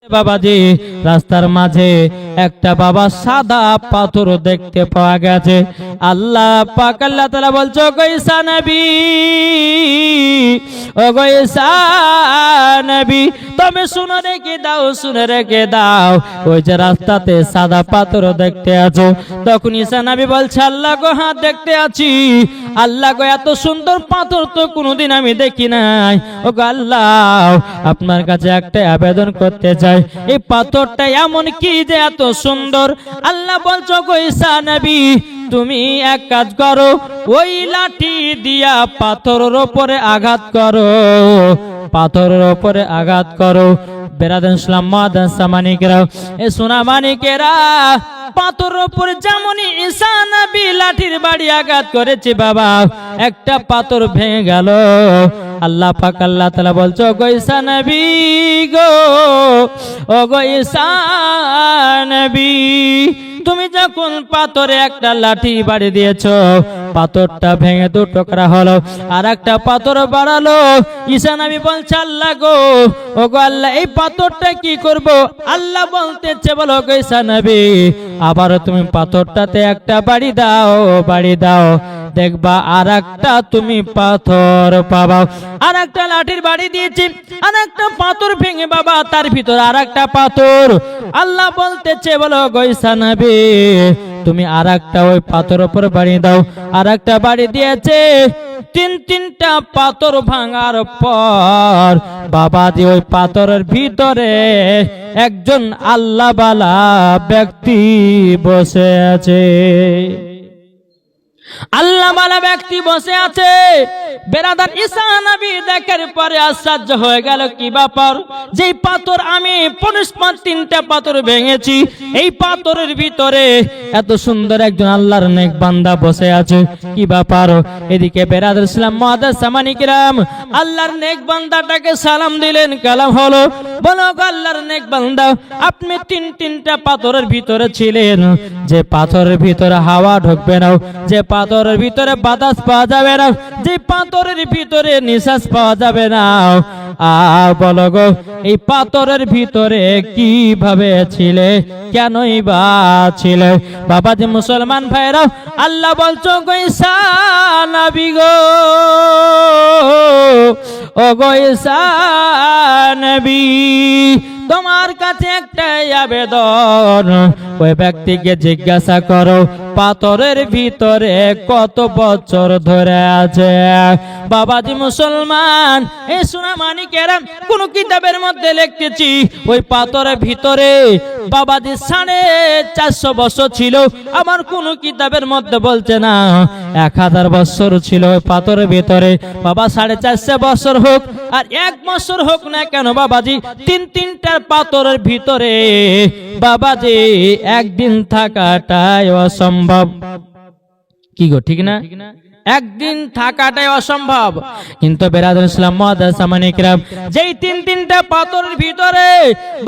বাবাজি রাস্তার মাঝে একটা বাবা সাদা পাথর দেখতে পাওয়া গেছে। আল্লাহ পাক আল্লাহ তাআলা বলছো গো ঈসা নবী, ও গো ঈসা নবী, তুমি শুনে রেখে দাও ওই যে রাস্তাতে সাদা পাথর দেখতে আছো। তখন ঈসা নবী বলছে আল্লাহ গো হ্যাঁ দেখতে আছি। আল্লাহ গো এত সুন্দর পাথর তো কোনোদিন আমি দেখি নাই। ও গো আল্লাহ আপনার কাছে একটা আবেদন করতে চাই, এই পাথরটা এমন কি যে এত সুন্দর? আল্লাহ বলছো গো ঈসা নবী, তুমি এক কাজ করো, ওই লাঠি দিয়া পাথরের উপরে আঘাত করো, পাথরের উপরে আঘাত করো। বেরাদান ইসলাম মাদ্রাসা মানিকেরা, এ সোনা মানিকেরা, পাথরের উপরে যেমনই ঈসা নবী লাঠির বাড়ি আঘাত করেছে বাবা, একটা পাথর ভেঙে গেল। আল্লাহ পাক আল্লাহ তাআলা বলছো গো ঈসা নবী গো, ও গো ঈসা নবী, তুমি যখন পাথরে একটা লাঠি বাড়ি দিয়েছো, পাথরটা ভেঙে দু টুকরা হলো, আর একটা পাথর বাড়ালো। ঈসা নবী বলছে আল্লাহ গো, ও গো আল্লাহ এই পাথরটা কি করব? আল্লাহ বলতেছে বলো গো ঈসা নবী, আবারও তুমি পাথরটাতে একটা বাড়ি দাও, দেখবা আর একটা তুমি পাথর পাবা। আর একটা লাঠির বাড়ি দিয়েছি, আর একটা পাথর ভেঙে বাবা তার ভিতর আর একটা পাথর। আল্লাহ বলতেছে বলো গো ঈসা নবী, তুমি আর একটা ওই পাথর উপর বাড়ি দাও। আর একটা বাড়ি দিয়েছে, তিনটা পাথর ভাঙার পর বাবাজি ওই পাথরের ভিতরে একজন আল্লাহ বালা ব্যক্তি বসে আছে, আল্লাহ বালা ব্যক্তি বসে আছে। বেরাদার ঈসা নবী দেখার পরে আশ্চর্য হয়ে গেল, কি ব্যাপার? যেই পাথর আমি পরস্পর তিনটা পাথর ভেঙেছি, এই পাথরের ভিতরে এত সুন্দর একজন আল্লাহর নেক বান্দা বসে আছে, কি ব্যাপার? এদিকে বেরাদার ইসলাম মাদ্রাসা মানিকেরাম, আল্লাহর নেক বান্দাটাকে সালাম দিলেন, কালাম হলো, বলো গো আল্লাহর নেক বান্দা, আপনি তিনটা পাথরের ভিতরে ছিলেন, যে পাথরের ভিতরে হাওয়া ঢুকবে না, যে পাথরের ভিতরে বাতাস পাওয়া যাবে না, যে পাথরের ভিতরে নিঃশ্বাস পাওয়া যাবে না, বলো গো এই পাথরের ভিতরে কিভাবে ছিলে, কেনই বা ছিলে? বাবাজি মুসলমান ভাইরা, আল্লাহ বলছো গো ঈসা নবী গো, ও গো ঈসা নবী, তোমার কাছে একটাই আবেদন, ওই ব্যক্তিকে জিজ্ঞাসা করো পাথরের ভিতরে কত বছর ধরে আছে। বাবাজি মুসলমান, এই সোনা মানিকেরা, কোন কিতাবের মধ্যে লিখতেছি ওই পাথরের ভিতরে বাবাজি 450 বছর ছিল, আমার কোন কিতাবের মধ্যে বলছে না 1000 বছর ছিল ওই পাথরের ভিতরে। বাবা 450 বছর হোক আর 1 বছর হোক না কেন বাবাজি, তিনটা পাথরের ভিতরে বাবাজি একদিন থাকাটাই অসম্ভব। কি গো ঠিক না? একদিন থাকাটাই অসম্ভব। কিন্তু বেরাদার ইসলাম মাদ্রাসা মানিকেরাম, যেই তিনটা পাথরের ভিতরে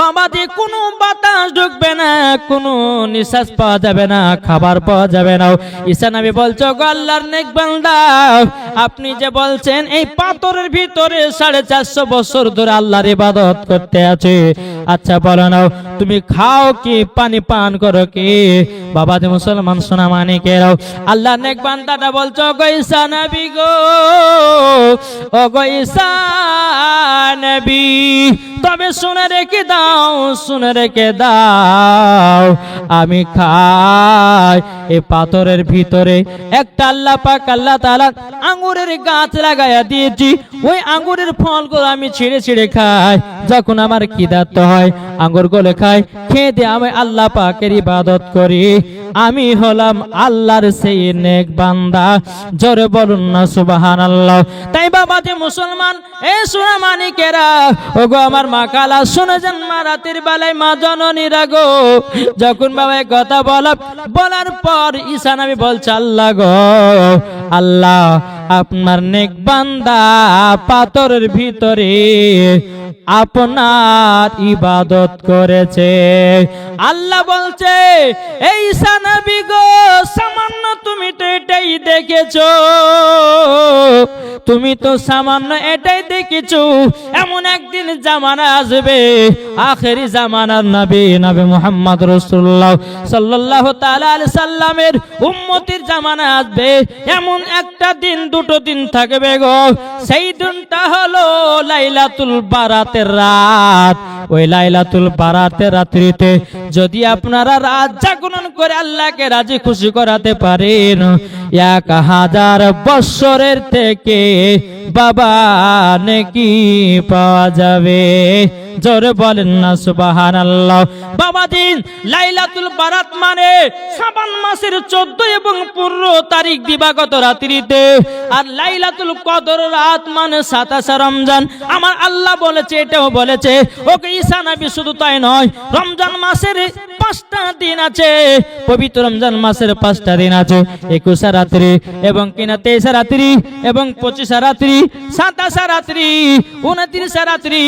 বাবাজি কোনো বাতাস ঢুকবে না, কোনো নিঃশ্বাস পাওয়া যাবে না, খাবার পাওয়া যাবে না। ঈসা নবী বলছো গো আল্লাহর নেক বান্দা, আপনি যে বলছেন এই পাথরের ভিতরে 450 বছর ধরে আল্লাহর ইবাদত করতে আছে, আচ্ছা বলো না তুমি খাও কি, পানি পান করো কি? বাবাজি মুসলমান সোনা মানিকেরাও, আল্লাহর নেক বান্দাটা বলছো গো ঈসা নবী গো, ও গো ঈসা নবী, তবে শুনে রেখে দাও, আমি খাই এই পাথরের ভিতরে একটা আল্লাহ পাক আল্লাহ তাআলা আঙ্গুরের গাছ লাগাইয়া দিয়েছি, ওই আঙ্গুরের ফলগুলো আমি ছিঁড়ে খাই, যখন আমার খিদার্ত হয় আঙ্গুর গুলো খাই, খেয়ে দিয়ে আমি আল্লাহ পাকের ইবাদত করি, আমি হলাম আল্লাহর সেই নেক বান্দা। জোরে বলুন না সুবহানাল্লাহ। তাই বাবাজি মুসলমান, এ সোনা মানিকেরা, ও গো আমার মা কালা, শুনে যান মা রাতের বেলায় মা জননীরা গো, যখন বাবা কথা বলার পর ঈসা নবী বলছে আল্লাহ গো আল্লাহ, আপনার নেক বান্দা পাথরের ভিতরে আপনার ইবাদত করেছে। আল্লাহ বলছে এই ঈসা নবী গো, সামান্য তুমি তো এটাই দেখেছো, তুমি তো সামান্য এটাই দেখেছো। এমন একদিন জামানা আসবে, আখেরি জামানার নবী মুহাম্মদ রাসূলুল্লাহ সাল্লাল্লাহু তাআলা আলাইহি সাল্লামের উম্মতির জামানা আসবে। এমন একটা দিন, দুটো দিন থাকবে গো। সেই দিনটা হলো লাইলাতুল বারাতের রাত। ওই লাইলাতুল বারাতের রাত্রিতে যদি আপনারা রাত জাগরণ করে আল্লাহকে রাজি খুশি করাতে পারেন, 1000 বছরের থেকে বাবা নেকি পাওয়া যাবে। জোরে বলেন না সুবহানাল্লাহ। বাবা দিন লাইলাতুল বারাত মানে শাবান মাসের 14 এবং 15 তারিখ দিবাগত রাত্রিতে। আর লাইলাতুল কদর রাত মানে 27 রমজান। আমার আল্লাহ বলেছে, এটাও বলেছে ওকে ঈসা নবী শুধু তাই নয়, রমজান মাসের 5টা দিন আছে, পবিত্র রমজান মাসের 5টা দিন আছে। 21 রাত্রি এবং কিনা 23 রাত্রি এবং 25 রাত্রি, 27 রাত্রি, 29 রাত্রি।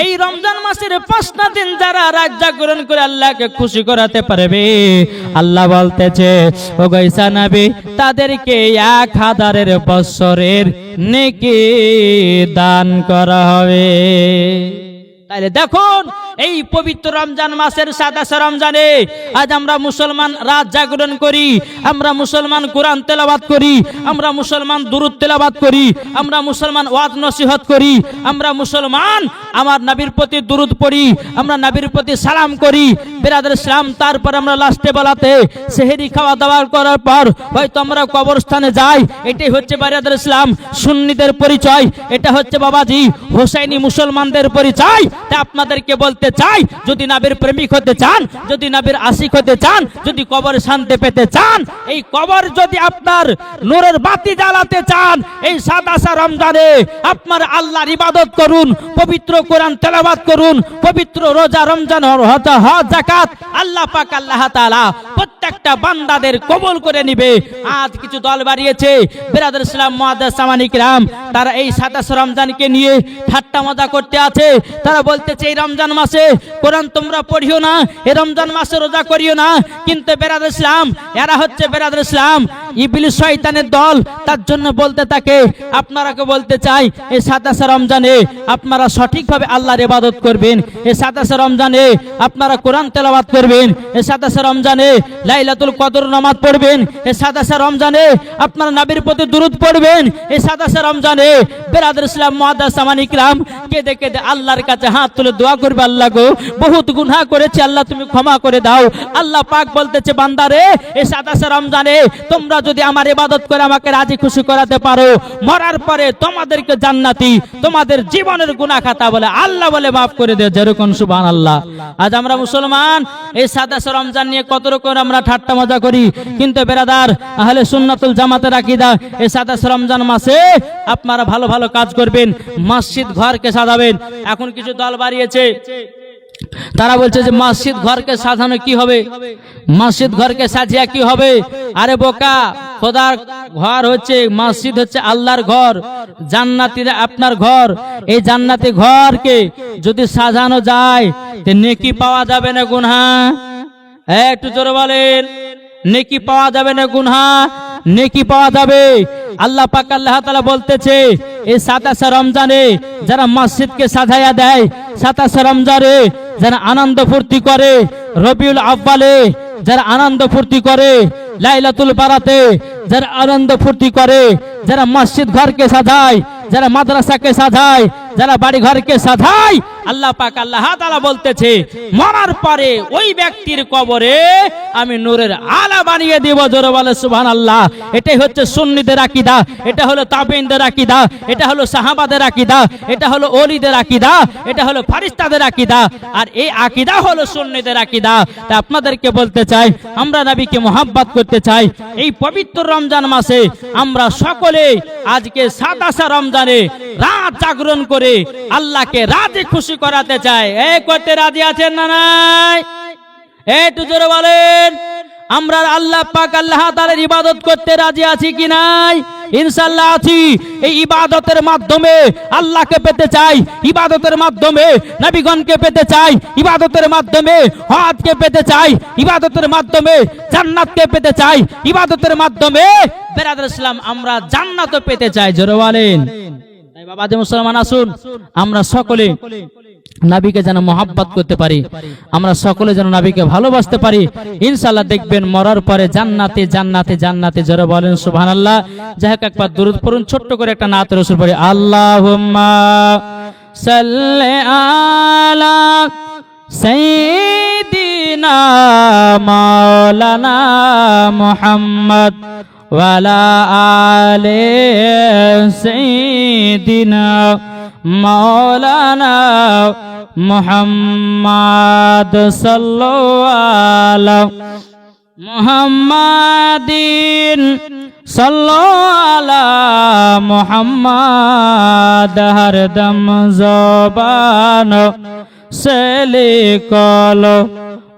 এই রমজান মাসের 5টা দিন যারা রাত জাগরণ করে আল্লাহকে খুশি করাতে পারবে, আল্লাহ বলতেছে ও ঈসা নবী তাদেরকে 1000 বছরের নেকি দান করা হবে। তাহলে দেখুন এই পবিত্র রমজান মাসের 27 রমজানে আজ আমরা মুসলমান রাত জাগরণ করি, আমরা মুসলমান কোরআন তেলাওয়াত করি, আমরা মুসলমান দুরূদ তেলাওয়াত করি, আমরা মুসলমান ওয়াজ নসিহত করি, আমরা মুসলমান আমার নবীর প্রতি দুরূদ পড়ি, আমরা নবীর প্রতি সালাম করি। বিরাদর ইসলাম, তারপর আমরা লাস্টে বেলাতে সেহরি খাওয়া দাওয়া করার পর হয়তো আমরা কবরস্থানে যাই। এটাই হচ্ছে বিরাদর ইসলাম সুন্নিদের পরিচয়, এটা হচ্ছে বাবাজি হোসাইনি মুসলমানদের পরিচয়। তা আপনাদেরকে বলতে চাই, যদি নবীর প্রেমিক হতে চান, যদি নবীর আশিক হতে চান, যদি কবরে শান্তি পেতে চান, এই কবর যদি আপনার নূরের বাতি জ্বালাতে চান, এই 27 রমজানে আপনার আল্লাহর ইবাদত করুন, পবিত্র কোরআন তেলাওয়াত করুন, পবিত্র রোজা, রমজান, হজ, যাকাত। আল্লাহ পাক আল্লাহ তাআলা প্রত্যেকটা বান্দাদের কবুল করে নিবে। আজ কিছু দল বাড়িয়েছে বিরাদর ইসলাম মুআদ্দাস সামানি কিরাম, তারা এই 27 রমজানকে নিয়ে ঠাট্টা মজা করতে আছে। তারা বলতেছে এই রমজান মাসে কোরআন তোমরা পড়িও না, এই রমজান মাসে রোজা করিও না। কিন্তু বিরাদর ইসলাম, এরা হচ্ছে বিরাদর ইসলাম ইবলিস শয়তানের দল। তার জন্য বলতে থাকে, আপনারাকে বলতে চাই এই 27 রমজানে আপনারা সঠিকভাবে আল্লাহর ইবাদত করবেন, এই 27 রমজানে আপনারা কোরআন তেলাওয়াত করবেন, এই 27 রমজানে লাইলাতুল কদর নামাজ পড়বেন, এই 27 রমজানে আপনারা নবীর প্রতি দুরূদ পড়বেন, এই 27 রমজানে বিরাদর ইসলাম মুআদ্দাস সামানি কিরাম কেঁদে কেঁদে আল্লাহর কাছে হাত তুলে দোয়া করবে, আল্লাহ গো বহুত গুনাহ করেছি, আল্লাহ তুমি ক্ষমা করে দাও। আল্লাহ পাক বলতেছে বান্দারে এই 27 রমজানে তোমরা যদি আমার ইবাদত করে আমাকে রাজি খুশি করাতে পারো, মরার পরে তোমাদেরকে জান্নাতি, তোমাদের জীবনের গুনাহ খাতা বলে আল্লাহ বলে মাফ করে দেয়। যেরকম সুবহানাল্লাহ। আজ আমরা মুসলমান এই 27 রমজান নিয়ে কত রকম আমরা ঠাট্টা মজা করি, কিন্তু বেরাদার আহলে সুন্নাতুল জামাতের আকীদা এই 27 রমজান মাসে আপনারা ভালো ভালো কাজ করবেন, মসজিদ ঘরকে সাজাবেন। এখন কিছু দল বাড়িয়েছে, তারা বলছে যে মসজিদ ঘরকে সাজানো কি হবে, মসজিদ ঘরকে সাজিয়া কি হবে। আরে বোকা, খোদার ঘর হচ্ছে, মসজিদ হচ্ছে আল্লাহর ঘর, জান্নাতীর আপনার ঘর। এই জান্নাতি ঘরকে যদি সাজানো যায় তে নেকি পাওয়া যাবে না গুনাহ? একটু জোরে বলেন, নেকি পাওয়া যাবে না গুনাহ? নেকি পাওয়া যাবে। আল্লাহ পাক আল্লাহ তাআলা বলতেছে এই 27 রমজানে যারা মসজিদকে সাজায়া দেয়, 27 রমজানে যারা আনন্দ ফুর্তি করে, রবিউল আউয়ালে যারা আনন্দ ফুর্তি করে, লাইলাতুল বারাতে যারা আনন্দ ফুর্তি করে, যারা মসজিদ ঘরকে সাজায়, যারা মাদ্রাসাকে সাজায়, যারা বাড়ি ঘরকে সাজায়, আল্লাহ পাক আল্লাহ তাআলা বলতেছে মরার পরে ওই ব্যক্তির কবরে আমি নূরের আলা বানিয়ে দেব। জোরে বলে সুবহানাল্লাহ। এটাই হচ্ছে সুন্নিদের আকীদা, এটা হলো তাবেঈনদের আকীদা, এটা হলো সাহাবাদের আকীদা, এটা হলো ওলিদের আকীদা, এটা হলো ফেরেশতাদের আকীদা, আর এই আকীদা হলো সুন্নিদের আকীদা। তা আপনাদেরকে বলতে চাই, আমরা নবীকে মুহাব্বত করতে চাই। এই পবিত্র রমজান মাসে আমরা সকলে আজকে 27 রমজানে রাত জাগরণ করে আল্লাহকে রাজি খুশি করাতে চাই। এই করতে রাজি আছেন না নাই? একটু জোরে বলেন, আমরা আল্লাহ পাক আল্লাহ তাআলার ইবাদত করতে রাজি আছি কি নাই? ইনশাআল্লাহ আছি। এই ইবাদতের মাধ্যমে আল্লাহকে পেতে চাই, ইবাদতের মাধ্যমে নবীগণকে পেতে চাই, ইবাদতের মাধ্যমে হজকে পেতে চাই, ইবাদতের মাধ্যমে জান্নাতকে পেতে চাই, ইবাদতের মাধ্যমে বেরাদর ইসলাম আমরা জান্নাতও পেতে চাই। জোরে বলেন। তাই বাবা যে মুসলমান আসুন, আমরা সকলে নবীকে যেন মহব্বত করতে পারি, আমরা সকলে যেন নবীকে ভালোবাসতে পারি। ইনশাআল্লাহ দেখবেন মরার পরে জান্নাতে জান্নাতে জান্নাতে। জোরে বলেন সুবহানাল্লাহ। যাই হোক একবার দুরূদ পড়ুন, ছোট্ট করে একটা নাত রাসূল পড়ি। আল্লাহুম্মা সাল্লি আলা সাইয়্যিদিনা মাওলানা মুহাম্মদ ওয়া আলা আলি সাইয়্যিদিনা মাওলানা মুহাম্মদ সাল্লাল্লাহু আলা মুহাম্মাদিন সাল্লাল্লাহু আলা মুহাম্মদ হরদম জবান সে লিখলো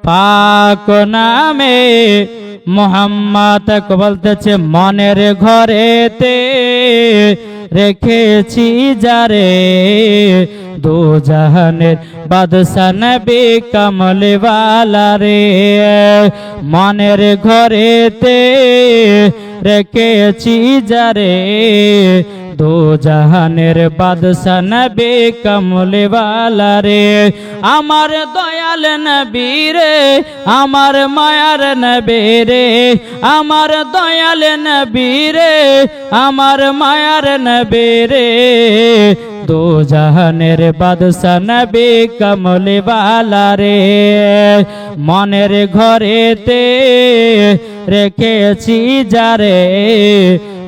পাক নামে মুহাম্মদ। বলতেছে মনের ঘরেতে রেখেছি যারে, দো জাহানের বাদশা নবী কামলিওয়ালা রে। মনের ঘরেতে রেখেছি যারে, দো জাহানের বাদশা নবী কামলিওয়ালা রে। আমার দয়াল নবী রে, আমার মায়ার নবী রে, আমার দয়াল নবী রে, আমার মায়ার নবী রে। দো জাহানের বাদশা নবী কামলিওয়ালা রে। মনের ঘরেতে রেখেছি যারে,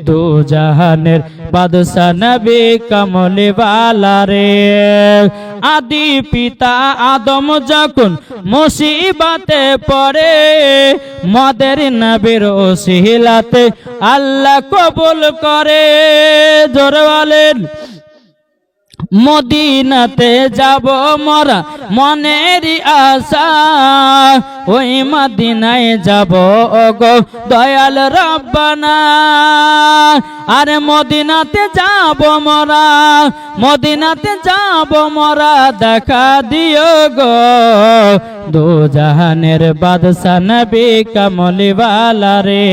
দো জাহানের বাদশা নবী কামলিওয়ালা রে। আদি পিতা আদম যখন মুসিবতে পড়ে, মদের নবীর ওসিলাতে আল্লাহ কবুল করে। জোরে বলেন। মদিনাতে যাব মোরা মনেরই আশা, ওই মদিনায় যাব ওগো দয়াল রব্বানা। আরে মদিনাতে যাব মোরা, মদিনাতে যাব মোরা, দেখা দিও গো দো জাহানের বাদশা নবী কামলিওয়ালা রে।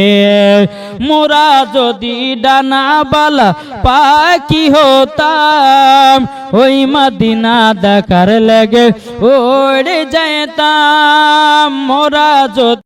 মোরা যদি ডানা বালা পাখি হতাম, ওই মদিনা দেখার লেগে উড়ে যেতাম। মোরা যদি